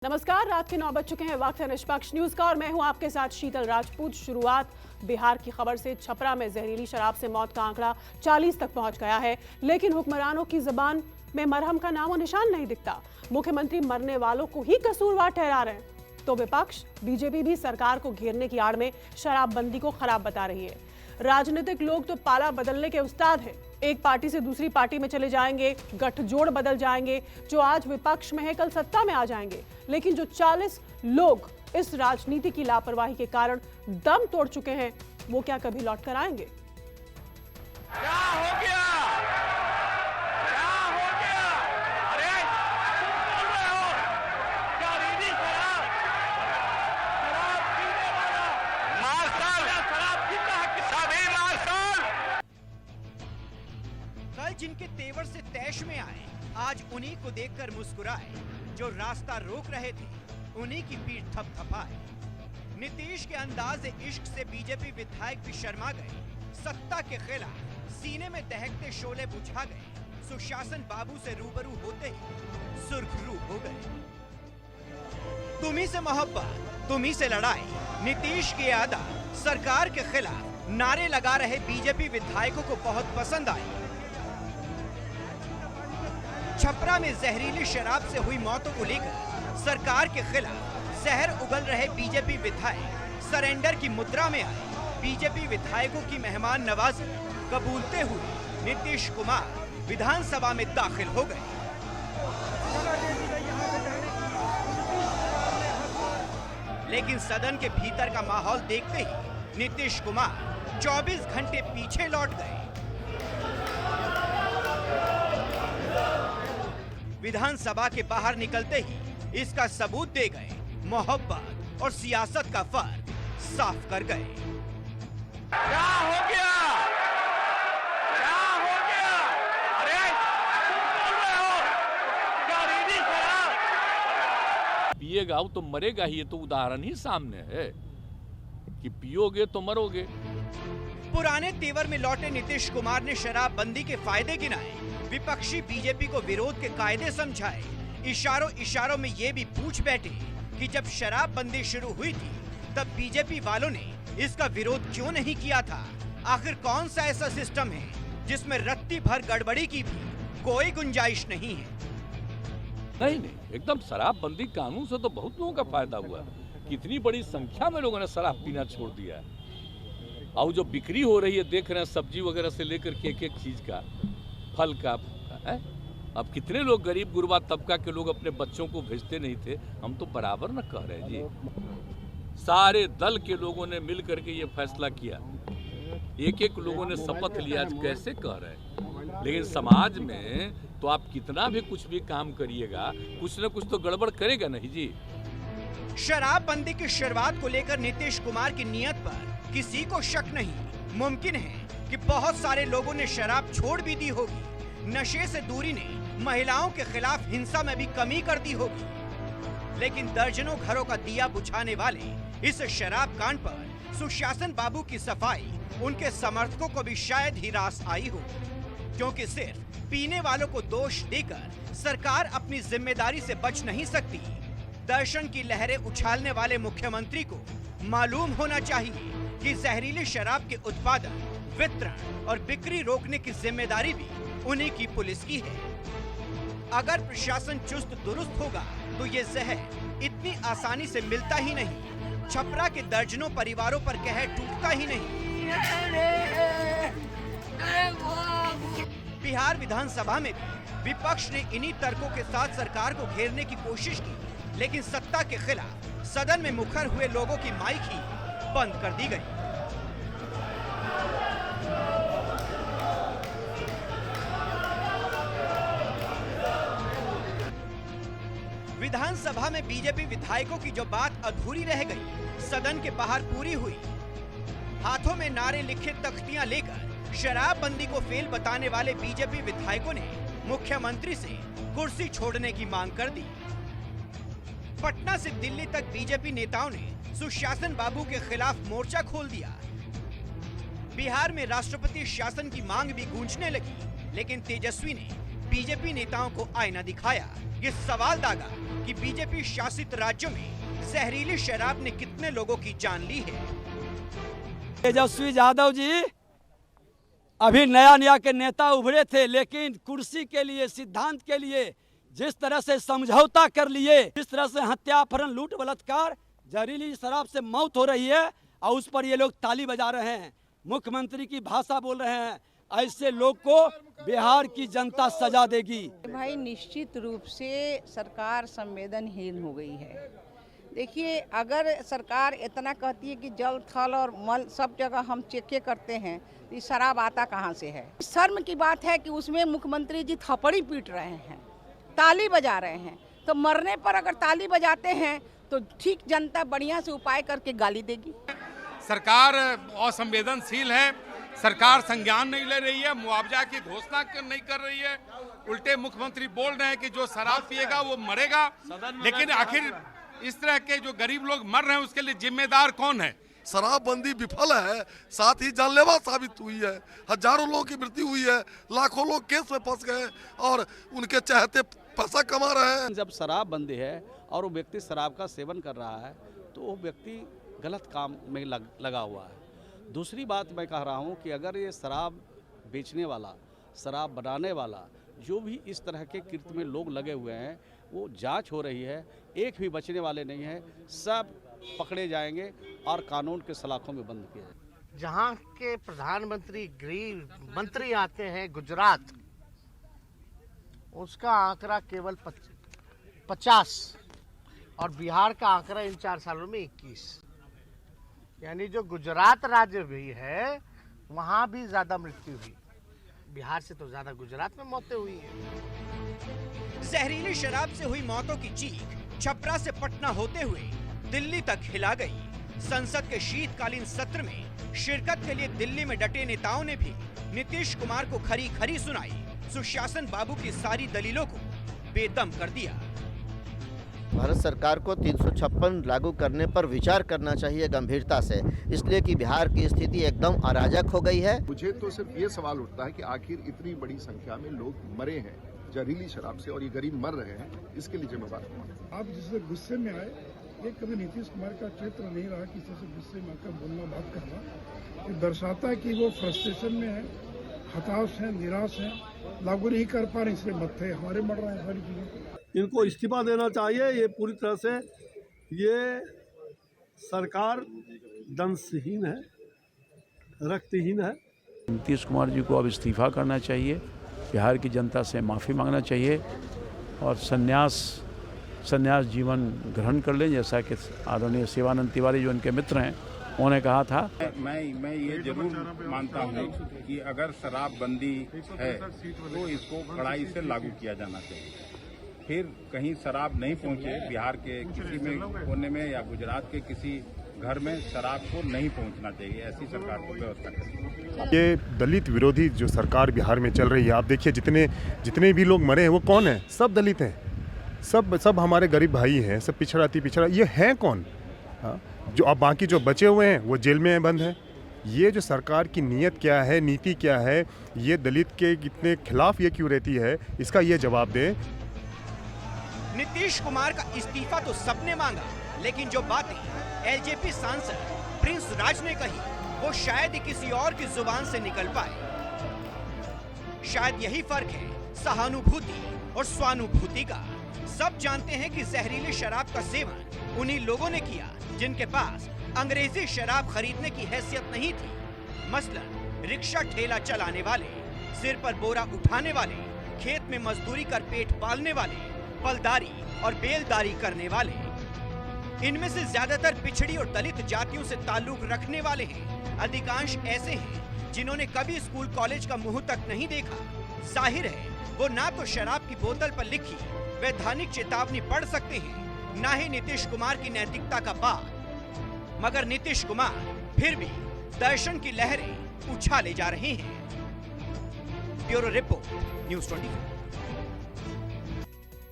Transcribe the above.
नमस्कार, रात के 9 बज चुके हैं। वक्त है निष्पक्ष न्यूज का और मैं हूं आपके साथ शीतल राजपूत। शुरुआत बिहार की खबर से। छपरा में जहरीली शराब से मौत का आंकड़ा 40 तक पहुंच गया है, लेकिन हुक्मरानों की जुबान में मरहम का नामो निशान नहीं दिखता। मुख्यमंत्री मरने वालों को ही कसूरवार ठहरा रहे हैं तो विपक्ष बीजेपी भी सरकार को घेरने की आड़ में शराबबंदी को खराब बता रही है। राजनीतिक लोग तो पाला बदलने के उस्ताद हैं। एक पार्टी से दूसरी पार्टी में चले जाएंगे, गठजोड़ बदल जाएंगे। जो आज विपक्ष में है कल सत्ता में आ जाएंगे। लेकिन जो 40 लोग इस राजनीति की लापरवाही के कारण दम तोड़ चुके हैं, वो क्या कभी लौट कर आएंगे? क्या हो गया? क्या हो गया? अरे तुम बोल रहे हो? क्या रीडी शराब पीने वाला मार्शल शराब पीता है कि सभी मार्शल? कल जिनके तेवर से तैश में आए, आज उन्हीं को देखकर मुस्कुराए। जो रास्ता रोक रहे थे, उन्हीं की पीठ थपथपाए। नीतीश के अंदाज इश्क से बीजेपी विधायक भी शर्मा गए। सत्ता के खिलाफ सीने में दहकते शोले बुझा गए। सुशासन बाबू से रूबरू होते ही सुर्खरू हो गए। तुम्ही से मोहब्बत, तुम्ही से लड़ाई, नीतीश की अदा सरकार के खिलाफ नारे लगा रहे बीजेपी विधायकों को बहुत पसंद आई। छपरा में जहरीली शराब से हुई मौतों को लेकर सरकार के खिलाफ जहर उगल रहे बीजेपी विधायक सरेंडर की मुद्रा में आए। बीजेपी विधायकों की मेहमान नवाजी कबूलते हुए नीतीश कुमार विधानसभा में दाखिल हो गए। लेकिन सदन के भीतर का माहौल देखते ही नीतीश कुमार 24 घंटे पीछे लौट गए। विधानसभा के बाहर निकलते ही इसका सबूत दे गए। मोहब्बत और सियासत का फर्क साफ कर गए। क्या हो गया? क्या हो गया? अरे तुम बोल रहे हो? क्या रीडी शराब पिएगा तो मरेगा ही। ये तो उदाहरण ही सामने है कि पियोगे तो मरोगे। पुराने तेवर में लौटे नीतीश कुमार ने शराबबंदी के फायदे गिनाए। विपक्षी बीजेपी को विरोध के कायदे समझाए। इशारों में ये भी पूछ बैठे कि जब शराबबंदी शुरू हुई थी तब बीजेपी वालों ने इसका विरोध क्यों नहीं किया था। आखिर कौन सा ऐसा सिस्टम है जिसमें रत्ती भर गड़बड़ी की भी कोई गुंजाइश नहीं है। नहीं, एकदम शराबबंदी कानून से तो बहुत लोगों का फायदा हुआ। कितनी बड़ी संख्या में लोगों ने शराब पीना छोड़ दिया है। और जो बिक्री हो रही है देख रहे हैं, सब्जी वगैरह से लेकर के एक चीज का, फल का है। अब कितने लोग गरीब गुरबा तबका के लोग अपने बच्चों को भेजते नहीं थे। हम तो बराबर न कह रहे जी। सारे दल के लोगों ने मिल करके ये फैसला किया। एक लोगों ने शपथ लिया। कैसे कह रहे हैं, लेकिन समाज में तो आप कितना भी कुछ भी काम करिएगा, कुछ न कुछ तो गड़बड़ करेगा नहीं जी। शराबबंदी की शुरुआत को लेकर नीतीश कुमार की नियत पर किसी को शक नहीं। मुमकिन है कि बहुत सारे लोगों ने शराब छोड़ भी दी होगी। नशे से दूरी ने महिलाओं के खिलाफ हिंसा में भी कमी कर दी होगी। लेकिन दर्जनों घरों का दिया बुझाने वाले इस शराब कांड पर सुशासन बाबू की सफाई उनके समर्थकों को भी शायद ही रास आई हो, क्योंकि सिर्फ पीने वालों को दोष देकर सरकार अपनी जिम्मेदारी से बच नहीं सकती। दर्शन की लहरें उछालने वाले मुख्यमंत्री को मालूम होना चाहिए कि जहरीली शराब के उत्पादन, वितरण और बिक्री रोकने की जिम्मेदारी भी उन्हीं की पुलिस की है। अगर प्रशासन चुस्त दुरुस्त होगा तो ये जहर इतनी आसानी से मिलता ही नहीं। छपरा के दर्जनों परिवारों पर कहर टूटता ही नहीं। बिहार विधानसभा में भी विपक्ष ने इन्हीं तर्कों के साथ सरकार को घेरने की कोशिश की, लेकिन सत्ता के खिलाफ सदन में मुखर हुए लोगों की माइक ही बंद कर दी गई। विधानसभा में बीजेपी विधायकों की जो बात अधूरी रह गई, सदन के बाहर पूरी हुई। हाथों में नारे लिखे तख्तियां लेकर शराबबंदी को फेल बताने वाले बीजेपी विधायकों ने मुख्यमंत्री से कुर्सी छोड़ने की मांग कर दी। पटना से दिल्ली तक बीजेपी नेताओं ने सुशासन बाबू के खिलाफ मोर्चा खोल दिया। बिहार में राष्ट्रपति शासन की मांग भी गूंजने लगी, लेकिन तेजस्वी ने बीजेपी नेताओं को आईना दिखाया। ये सवाल दागा कि बीजेपी शासित राज्यों में जहरीली शराब ने कितने लोगों की जान ली है। तेजस्वी यादव जी अभी नया के नेता उभरे थे, लेकिन कुर्सी के लिए, सिद्धांत के लिए जिस तरह से समझौता कर लिए, जिस तरह से हत्या, अपहरण, लूट, बलात्कार, जहरीली शराब से मौत हो रही है और उस पर ये लोग ताली बजा रहे हैं, मुख्यमंत्री की भाषा बोल रहे हैं, ऐसे लोग को बिहार की जनता सजा देगी। भाई निश्चित रूप से सरकार संवेदनहीन हो गई है। देखिए, अगर सरकार इतना कहती है कि जल, थल और मल सब जगह हम चेक करते हैं, तो ये शराब आता कहाँ से है? शर्म की बात है कि उसमें मुख्यमंत्री जी थप्पड़ी पीट रहे हैं, ताली बजा रहे हैं। तो मरने पर अगर ताली बजाते हैं तो ठीक जनता बढ़िया से उपाय करके गाली देगी। सरकार असंवेदनशील है, सरकार संज्ञान नहीं ले रही है, मुआवजा की घोषणा नहीं कर रही है। उल्टे मुख्यमंत्री बोल रहे हैं कि जो शराब पिएगा वो मरेगा, लेकिन आखिर इस तरह के जो गरीब लोग मर रहे हैं उसके लिए जिम्मेदार कौन है? शराबबंदी विफल है, साथ ही जानलेवा साबित हुई है। हजारों लोगों की मृत्यु हुई है, लाखों लोग केस में फंस गए और उनके चाहते पैसा कमा रहे हैं। जब शराब बंदी है और वो व्यक्ति शराब का सेवन कर रहा है तो वो व्यक्ति गलत काम में लगा हुआ है। दूसरी बात मैं कह रहा हूँ कि अगर ये शराब बेचने वाला, शराब बनाने वाला, जो भी इस तरह के कृत्य में लोग लगे हुए हैं, वो जांच हो रही है, एक भी बचने वाले नहीं है, सब पकड़े जाएंगे और कानून के सलाखों में बंद किए जाएंगे। जहाँ के प्रधानमंत्री, गृह मंत्री आते हैं गुजरात, उसका आंकड़ा केवल 50 और बिहार का आंकड़ा इन 4 सालों में 21, यानी जो गुजरात राज्य भी है वहाँ भी ज्यादा मृत्यु हुई। बिहार से तो ज्यादा गुजरात में मौतें हुई है। जहरीली शराब से हुई मौतों की चीख छपरा से पटना होते हुए दिल्ली तक हिला गई। संसद के शीतकालीन सत्र में शिरकत के लिए दिल्ली में डटे नेताओं ने भी नीतीश कुमार को खरी खरी सुनाई, सुशासन बाबू की सारी दलीलों को बेदम कर दिया। भारत सरकार को 356 लागू करने पर विचार करना चाहिए गंभीरता से, इसलिए कि बिहार की स्थिति एकदम अराजक हो गई है। मुझे तो सिर्फ ये सवाल उठता है कि आखिर इतनी बड़ी संख्या में लोग मरे हैं जहरीली शराब से और ये गरीब मर रहे हैं, इसके लिए जिम्मेदार कौन? आप जिससे गुस्से में आए, ये कभी नीतीश कुमार का चरित्र नहीं रहा किसी से गुस्से में आकर बोलना, बात करना। ये दर्शाता है कि वो फ्रस्ट्रेशन में है, हताश है, निराश है, लागू नहीं कर पा रहे, इसलिए मत थे हमारे मर रहे हैं सारी चीजें। इनको इस्तीफा देना चाहिए। ये पूरी तरह से ये सरकार दंशहीन है, रक्तहीन है। नीतीश कुमार जी को अब इस्तीफा करना चाहिए, बिहार की जनता से माफ़ी मांगना चाहिए और संन्यास जीवन ग्रहण कर लें, जैसा कि आदरणीय शिवानंद तिवारी जो उनके मित्र हैं उन्होंने कहा था। मैं ये जरूर मानता हूँ कि अगर शराबबंदी है तो इसको कड़ाई से लागू किया जाना चाहिए। फिर कहीं शराब नहीं पहुँचे, बिहार के किसी में कोने में या गुजरात के किसी घर में शराब को नहीं पहुँचना चाहिए, ऐसी सरकार को व्यवस्था करें। ये दलित विरोधी जो सरकार बिहार में चल रही है, आप देखिए जितने भी लोग मरे हैं वो कौन है? सब दलित हैं, सब हमारे गरीब भाई हैं, सब पिछड़ा। ये हैं कौन? जो अब बाकी जो बचे हुए हैं वो जेल में बंद हैं। ये जो सरकार की नीयत क्या है, नीति क्या है, ये दलित के कितने खिलाफ ये क्यों रहती है, इसका ये जवाब दें। नीतीश कुमार का इस्तीफा तो सबने मांगा, लेकिन जो बातें एलजेपी सांसद प्रिंस राज ने कही वो शायद ही किसी और की जुबान से निकल पाए। शायद यही फर्क है सहानुभूति और स्वानुभूति का। सब जानते हैं कि जहरीली शराब का सेवन उन्हीं लोगों ने किया जिनके पास अंग्रेजी शराब खरीदने की हैसियत नहीं थी। मसलन रिक्शा ठेला चलाने वाले, सिर पर बोरा उठाने वाले, खेत में मजदूरी कर पेट पालने वाले, फलदारी और बेलदारी करने वाले। इनमें से ज्यादातर पिछड़ी और दलित जातियों से ताल्लुक रखने वाले हैं। अधिकांश ऐसे हैं जिन्होंने कभी स्कूल कॉलेज का मुंह तक नहीं देखा। जाहिर है वो ना तो शराब की बोतल पर लिखी वैधानिक चेतावनी पढ़ सकते हैं, ना ही नीतीश कुमार की नैतिकता का बात। मगर नीतीश कुमार फिर भी दर्शन की लहरें उछाले जा रहे हैं। Bureau report, news 24।